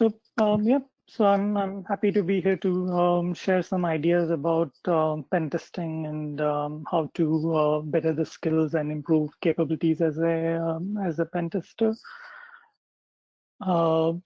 Yeah, so I'm happy to be here to share some ideas about pen testing and how to better the skills and improve capabilities as a pen tester. I'm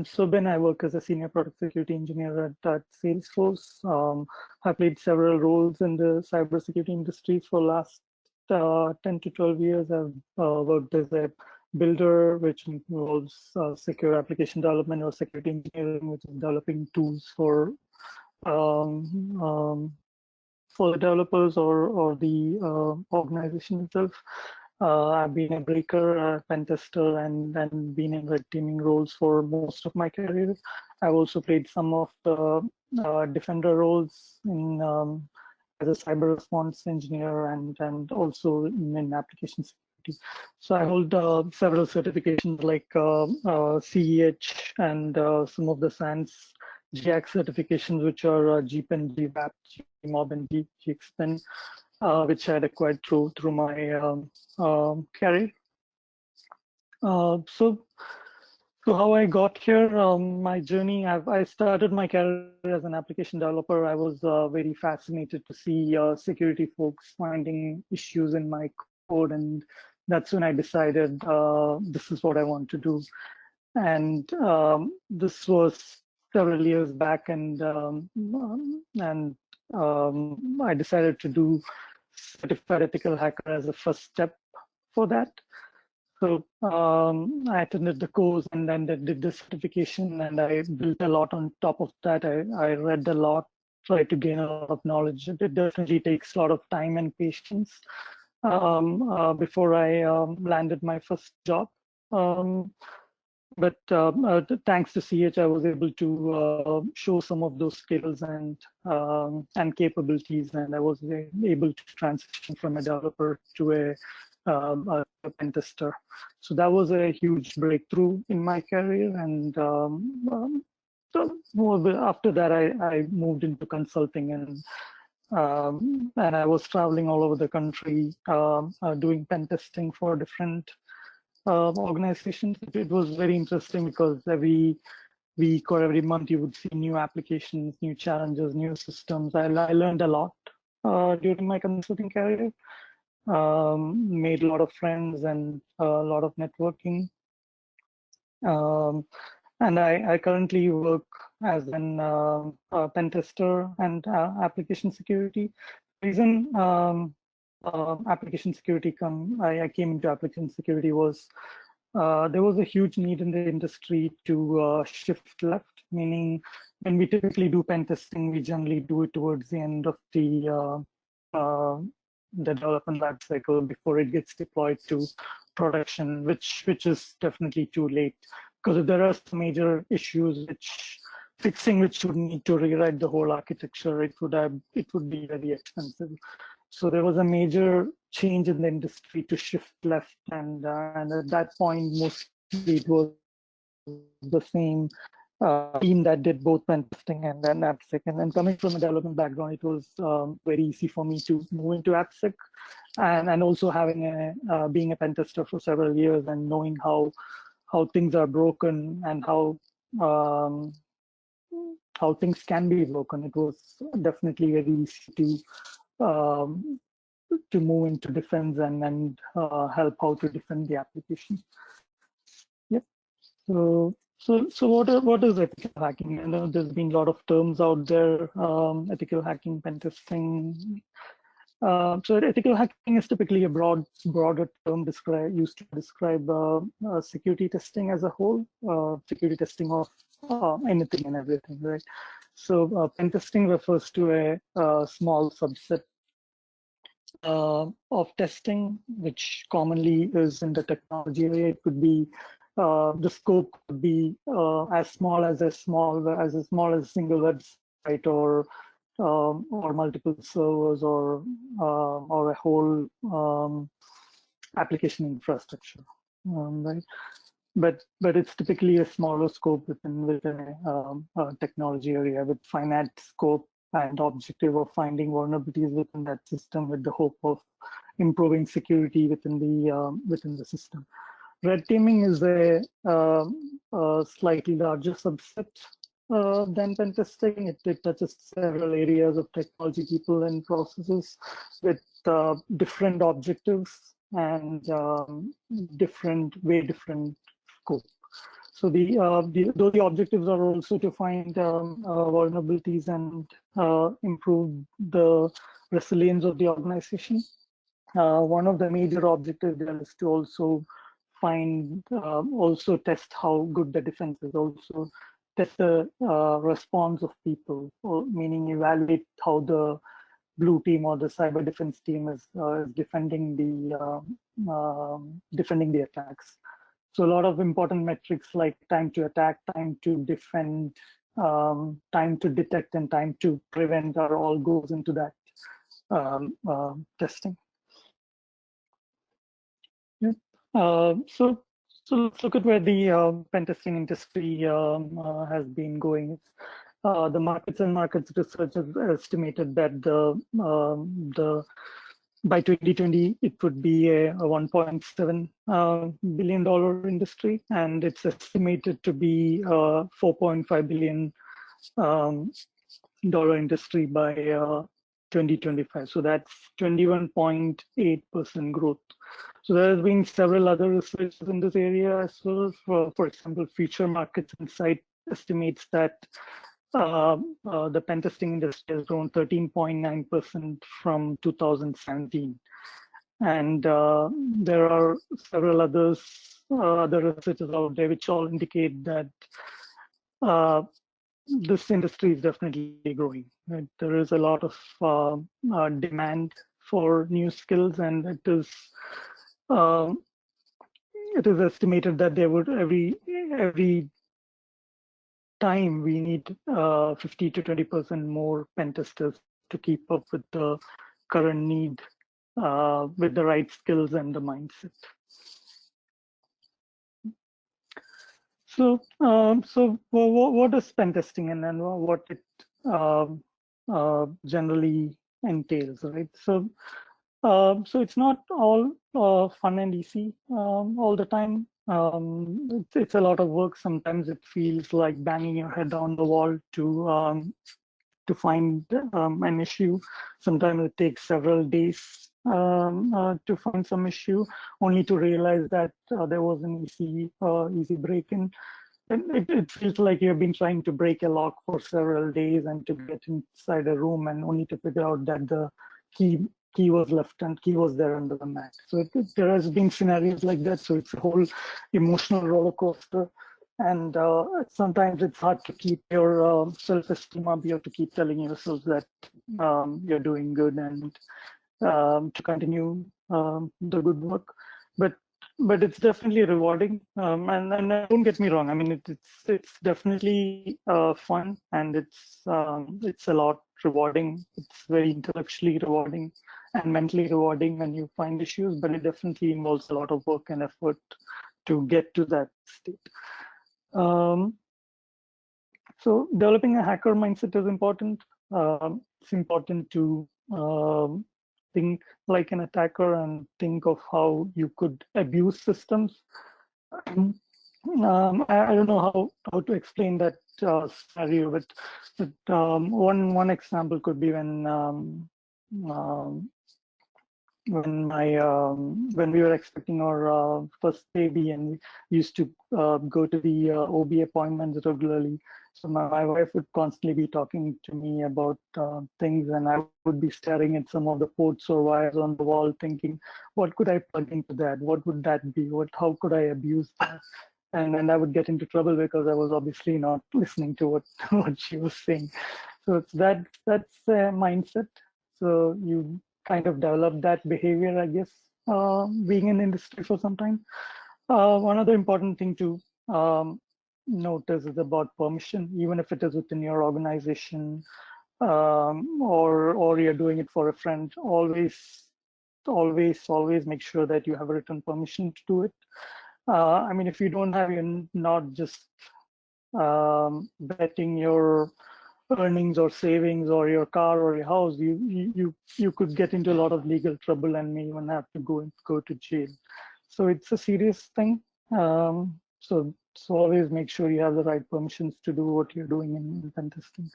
Subin. I work as a senior product security engineer at Salesforce. I played several roles in the cybersecurity industry for last 10 to 12 years. I've worked as a builder, which involves secure application development, or security engineering, which is developing tools um, um, for the developers or the organization itself. I've been a breaker, a pen tester, and been in red teaming roles for most of my career. I've also played some of the defender roles in as a cyber response engineer and also in application security. So I hold several certifications like CEH and some of the SANS GX certifications, which are GPEN, GVAP, GMOB, and GXPEN, which I had acquired through my career. So how I got here, my journey, I started my career as an application developer. I was very fascinated to see security folks finding issues in my code, and that's when I decided this is what I want to do. And this was several years back, and I decided to do certified ethical hacker as a first step for that. So I attended the course and then I did the certification, and I built a lot on top of that. I read a lot, tried to gain a lot of knowledge. It definitely takes a lot of time and patience before I landed my first job. But thanks to CH, I was able to show some of those skills and capabilities, and I was able to transition from a developer to a pen tester. So that was a huge breakthrough in my career. And so after that, I moved into consulting, and I was traveling all over the country doing pen testing for different organizations. It was very interesting because every week or every month you would see new applications, new challenges, new systems. I learned a lot during my consulting career. Made a lot of friends and a lot of networking. And I currently work as a pen tester and application security. The reason application security I came into application security was there was a huge need in the industry to shift left, meaning when we typically do pen testing, we generally do it towards the end of the development life cycle before it gets deployed to production, which is definitely too late. Because if there are some major issues which would need to rewrite the whole architecture, it would be very expensive. So there was a major change in the industry to shift left, and at that point, mostly it was the same team that did both pen testing and then AppSec. And then coming from a development background, it was very easy for me to move into AppSec, and also having being a pen tester for several years and knowing how things are broken and how things can be broken. It was definitely very easy to move into defense and help how to defend the application. Yep. So what is ethical hacking? I know there's been a lot of terms out there, ethical hacking, pen testing. So ethical hacking is typically a broader term used to describe security testing as a whole, security testing of anything and everything, right? So pen testing refers to a small subset of testing, which commonly is in the technology area. It could be the scope could be as small as a single website, or multiple servers, or a whole application infrastructure, right? But it's typically a smaller scope within a technology area with finite scope and objective of finding vulnerabilities within that system with the hope of improving security within the system. Red teaming is a slightly larger subset than pen testing. It touches several areas of technology, people, and processes with different objectives and different scope. So though the objectives are also to find vulnerabilities and improve the resilience of the organization. One of the major objectives there is to also also test how good the defense is, also test the response of people, or meaning evaluate how the blue team or the cyber defense team is defending the attacks. So a lot of important metrics like time to attack, time to defend, time to detect, and time to prevent are all goes into that testing. Yep. So let's look at where the pen testing industry has been going. The markets and markets research has estimated that by 2020 it would be a $1.7 billion industry, and it's estimated to be a $4.5 billion industry by 2025. So that's 21.8% growth. So there has been several other researches in this area as well. For example, Future Markets Insight estimates that the pen testing industry has grown 13.9% from 2017. And there are several other researchers out there which all indicate that this industry is definitely growing. Right? There is a lot of demand for new skills, and it is estimated that there would every time we need 50 to 20% more pen testers to keep up with the current need with the right skills and the mindset. So, what is pen testing and what it generally entails, right? So it's not all fun and easy all the time. It's a lot of work. Sometimes it feels like banging your head on the wall to find an issue. Sometimes it takes several days to find some issue, only to realize that there was an easy break-in. And it feels like you've been trying to break a lock for several days and to get inside a room, and only to figure out that the key was left and key was there under the mat. So there has been scenarios like that. So it's a whole emotional roller coaster. And sometimes it's hard to keep your self-esteem up. You have to keep telling yourself that you're doing good and to continue the good work. But it's definitely rewarding. And don't get me wrong. I mean, it's definitely fun, and it's a lot rewarding. It's very intellectually rewarding and mentally rewarding when you find issues. But it definitely involves a lot of work and effort to get to that state. So developing a hacker mindset is important. It's important to think like an attacker and think of how you could abuse systems. I don't know how to explain that scenario, but one example could be when we were expecting our first baby, and we used to go to the OB appointments regularly. So my wife would constantly be talking to me about things, and I would be staring at some of the ports or wires on the wall, thinking, what could I plug into that? What would that be? How could I abuse that? And I would get into trouble because I was obviously not listening to what she was saying. So that's a mindset. So you kind of develop that behavior, I guess, being in the industry for some time. One other important thing to notice is about permission, even if it is within your organization or you're doing it for a friend. Always make sure that you have a written permission to do it. I mean, if you don't have, you're not just betting your earnings or savings or your car or your house, you could get into a lot of legal trouble and may even have to go to jail. So it's a serious thing. So So always make sure you have the right permissions to do what you're doing in pen testing.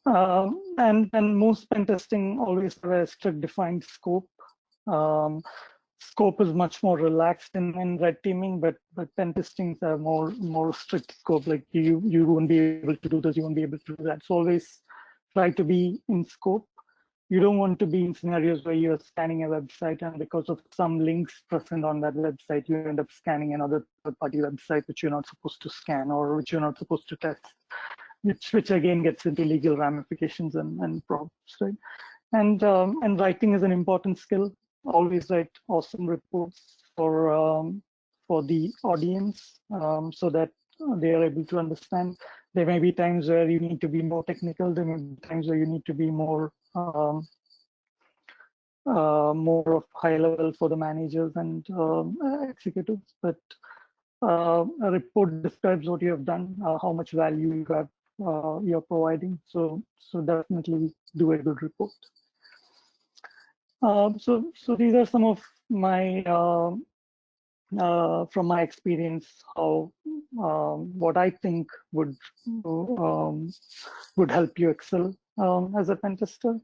And most pen testing always have a strict defined scope. Scope is much more relaxed in red teaming, but pen testings have more strict scope. Like you won't be able to do this, you won't be able to do that. So always try to be in scope. You don't want to be in scenarios where you're scanning a website and because of some links present on that website, you end up scanning another third-party website which you're not supposed to scan or which you're not supposed to test, which again gets into legal ramifications and problems, right? And writing is an important skill. Always write awesome reports for the audience so that they are able to understand. There may be times where you need to be more technical. There may be times where you need to be more of high level for the managers and executives. But a report describes what you have done, how much value you have you're providing. So definitely do a good report. So these are some of my from my experience, how what I think would help you excel as a pen tester.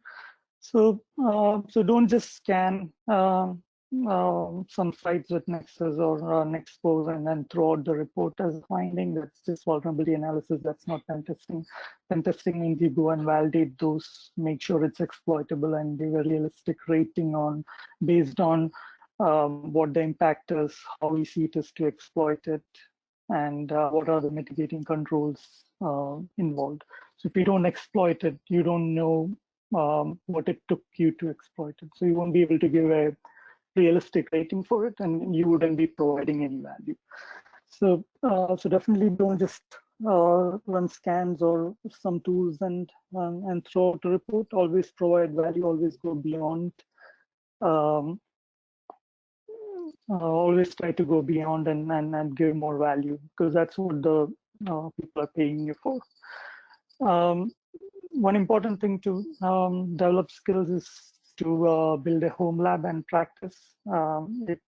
So don't just scan some sites with Nexus or Nexpose and then throw out the report as a finding. That's just vulnerability analysis. That's not pen testing. Pen testing means you go and validate those, make sure it's exploitable, and give a realistic rating on based on what the impact is, how easy it is to exploit it, and what are the mitigating controls involved. So if you don't exploit it, you don't know what it took you to exploit it. So you won't be able to give a realistic rating for it, and you wouldn't be providing any value. So so definitely don't just run scans or some tools and throw out a report. Always provide value. Always go beyond. Always try to go beyond and give more value, because that's what the people are paying you for. One important thing to develop skills is to build a home lab and practice. It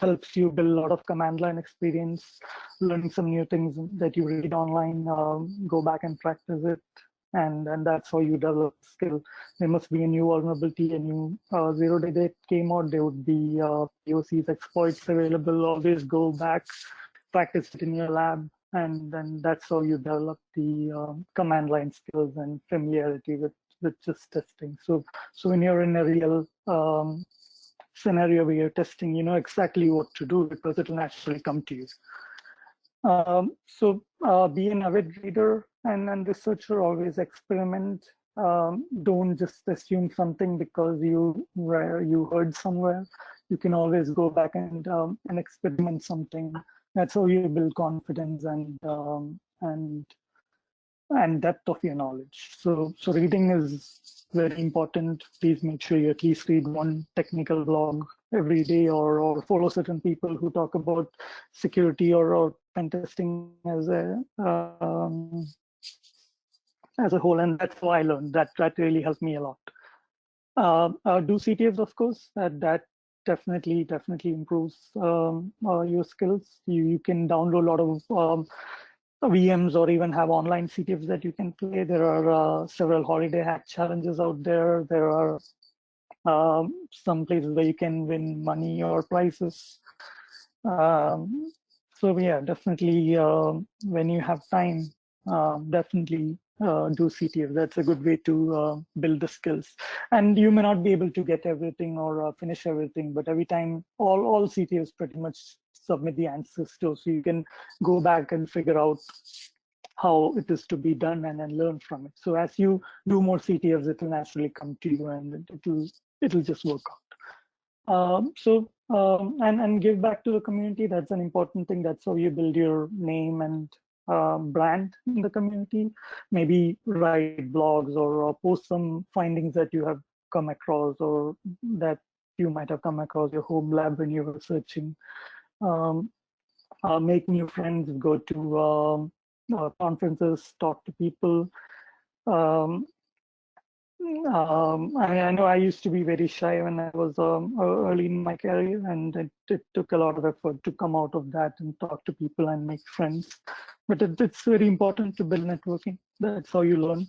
helps you build a lot of command line experience, learning some new things that you read online, go back and practice it. And that's how you develop skill. There must be a new vulnerability, a new zero-day that came out. There would be POCs, exploits available. Always go back, practice it in your lab, and then that's how you develop the command line skills and familiarity with just testing. So when you're in a real scenario where you're testing, you know exactly what to do because it will naturally come to you. So be an avid reader and researcher. Always experiment. Don't just assume something because you heard somewhere. You can always go back and experiment something. That's how you build confidence and depth of your knowledge. So reading is very important. Please make sure you at least read one technical blog every day, or follow certain people who talk about security or pen testing as a whole. And that's how I learned. That really helped me a lot. Do CTFs, of course. That definitely improves your skills. You can download a lot of VMs or even have online CTFs that you can play. There are several holiday hack challenges out there. There are some places where you can win money or prizes. So yeah, definitely when you have time, definitely do CTF. That's a good way to build the skills. And you may not be able to get everything or finish everything, but every time all CTFs pretty much submit the answers to, so you can go back and figure out how it is to be done and then learn from it. So as you do more CTFs, it will naturally come to you and it'll just work out. And give back to the community. That's an important thing. That's how you build your name and brand in the community. Maybe write blogs or post some findings that you have come across or that you might have come across your home lab when you were searching. Make new friends, go to conferences, talk to people. I know I used to be very shy when I was early in my career, and it took a lot of effort to come out of that and talk to people and make friends. But it's very important to build networking. That's how you learn.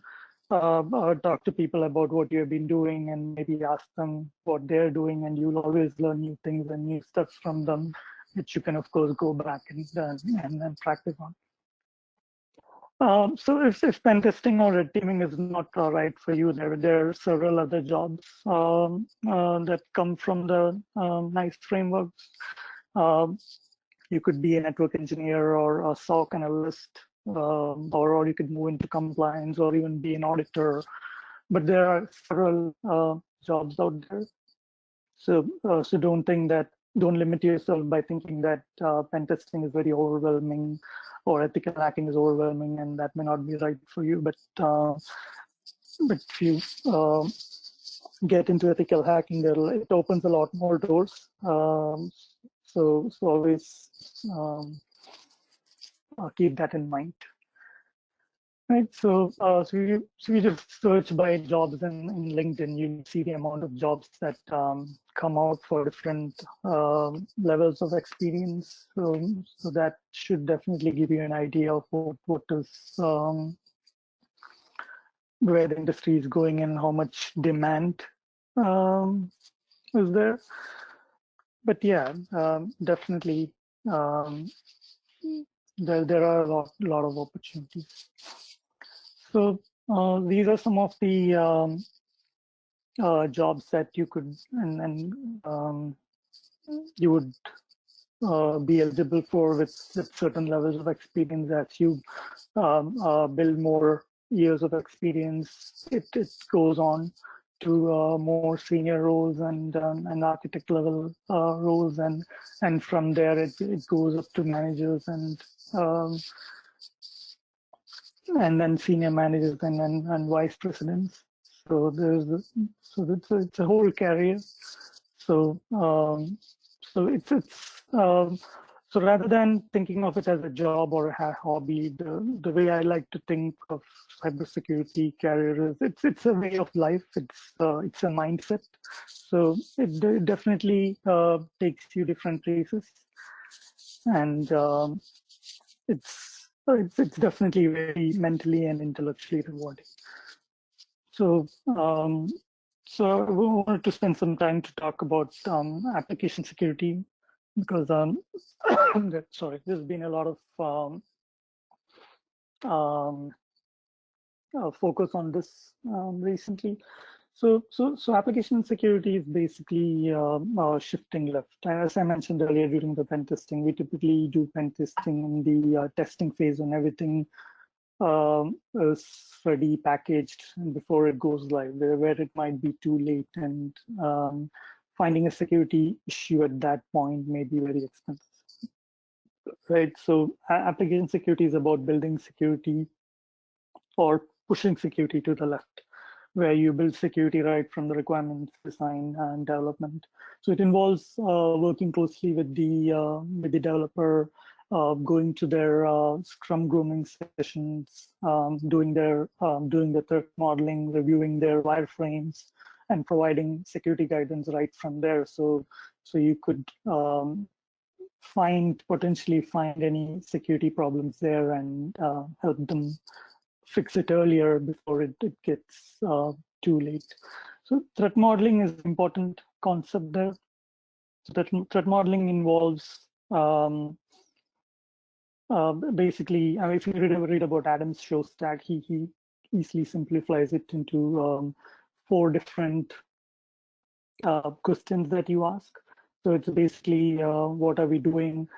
Talk to people about what you have been doing and maybe ask them what they're doing, and you'll always learn new things and new stuff from them, which you can, of course, go back and practice on. So if pen testing or red teaming is not right for you, there are several other jobs that come from the nice frameworks. Um, you could be a network engineer or a SOC analyst, or you could move into compliance or even be an auditor. But there are several jobs out there. So don't limit yourself by thinking that pen testing is very overwhelming or ethical hacking is overwhelming and that may not be right for you. But if you get into ethical hacking, it opens a lot more doors. So always keep that in mind. Right, so you just search by jobs in LinkedIn, you see the amount of jobs that come out for different levels of experience. So that should definitely give you an idea of what is where the industry is going and how much demand um, is there. But yeah, definitely um, there are a lot of opportunities. So these are some of the jobs that you could and you would be eligible for with certain levels of experience. As you build more years of experience, it goes on to more senior roles and architect level roles, and from there it goes up to managers um, and then senior managers and vice presidents. So it's a whole career. So so rather than thinking of it as a job or a hobby, the way I like to think of cybersecurity career is it's a way of life. It's a mindset. So it definitely takes you different places, and it's definitely very mentally and intellectually rewarding. So so I wanted to spend some time to talk about application security because sorry, there's been a lot of um, focus on this recently. So application security is basically shifting left. As I mentioned earlier during the pen testing, we typically do pen testing in the testing phase when everything is ready, packaged, and before it goes live, where it might be too late, and finding a security issue at that point may be very expensive. Right. So application security is about building security or pushing security to the left, where you build security right from the requirements, design, and development. So it involves working closely with the developer, going to their Scrum grooming sessions, doing the threat modeling, reviewing their wireframes, and providing security guidance right from there. So you could potentially find any security problems there and help them fix it earlier before it gets too late. So threat modeling is an important concept there. So threat modeling involves basically, if you read about Adam's show stack, he easily simplifies it into 4 different questions that you ask. So it's basically what are we doing,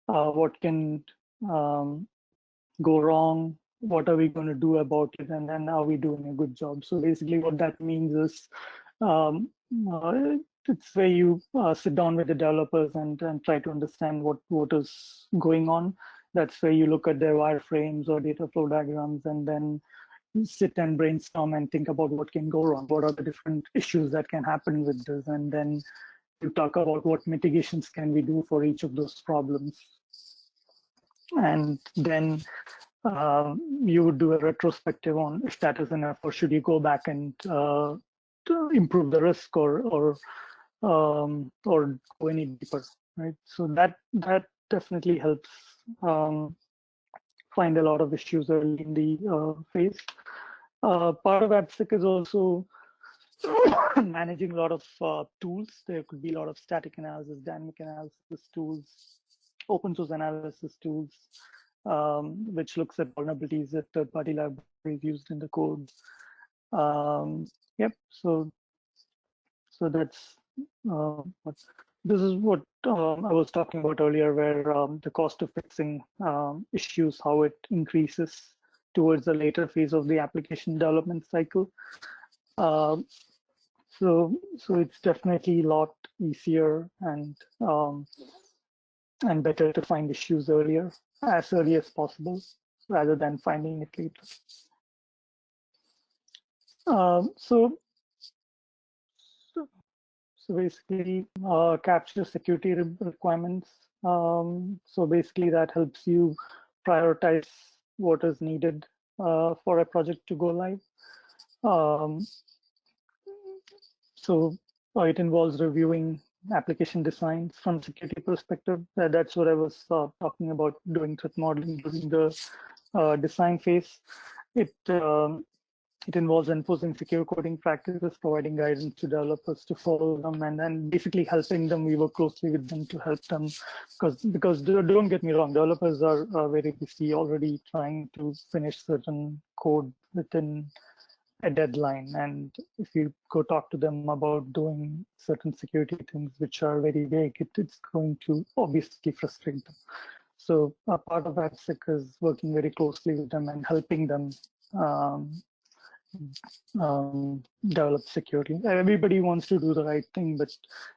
what can go wrong, what are we going to do about it, and then are we doing a good job. So basically what that means is um, uh, it's where you sit down with the developers and try to understand what is going on. That's where you look at their wireframes or data flow diagrams and then sit and brainstorm and think about what can go wrong, what are the different issues that can happen with this, and then you talk about what mitigations can we do for each of those problems. And then you would do a retrospective on if that is enough, or should you go back and to improve the risk, or go any deeper, right? So that definitely helps find a lot of issues early in the phase. Part of AppSec is also managing a lot of tools. There could be a lot of static analysis, dynamic analysis tools, open source analysis tools, which looks at vulnerabilities that third-party libraries used in the code. Yep. So that's this is what I was talking about earlier, where the cost of fixing issues, how it increases towards the later phase of the application development cycle. So it's definitely a lot easier and better to find issues as early as possible, rather than finding it later. So basically, capture security requirements. So basically, that helps you prioritize what is needed for a project to go live. So it involves reviewing application designs from security perspective. That's what I was talking about, doing threat modeling during the design phase. It involves enforcing secure coding practices, providing guidance to developers to follow them, and then basically helping them. We work closely with them to help them, because don't get me wrong, developers are very busy already trying to finish certain code within a deadline, and if you go talk to them about doing certain security things which are very vague, it's going to obviously frustrate them. So part of AppSec is working very closely with them and helping them develop security. Everybody wants to do the right thing, but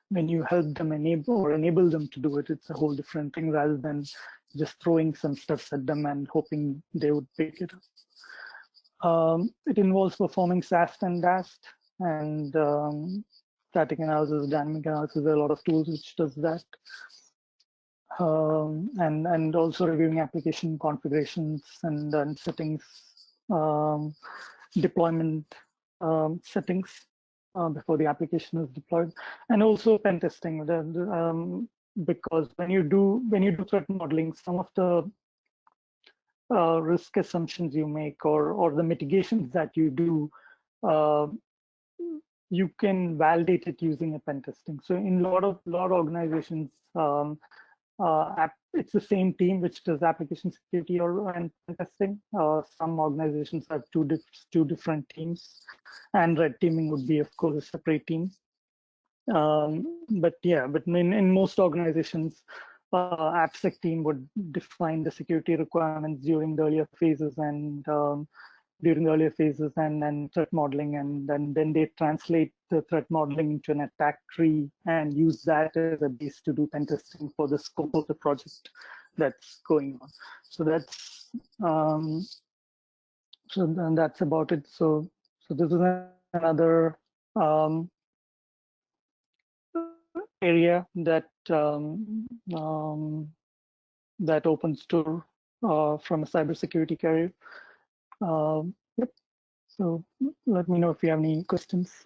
when you help them enable them to do it, it's a whole different thing, rather than just throwing some stuff at them and hoping they would pick it up. It involves performing SAST and DAST, and static analysis, dynamic analysis. There are a lot of tools which does that. And also reviewing application configurations and settings, deployment settings before the application is deployed, and also pen testing. Because when you do threat modeling, some of the risk assumptions you make, or the mitigations that you do, you can validate it using a pen testing. So in a lot of organizations, it's the same team which does application security and pen testing. Some organizations have two different teams, and red teaming would be, of course, a separate team. But in most organizations, AppSec team would define the security requirements during the earlier phases, and threat modeling, and then they translate the threat modeling into an attack tree and use that as a base to do pen testing for the scope of the project that's going on. So that's that's about it. So this is another area that that opens door from a cybersecurity career. Yep. So let me know if you have any questions.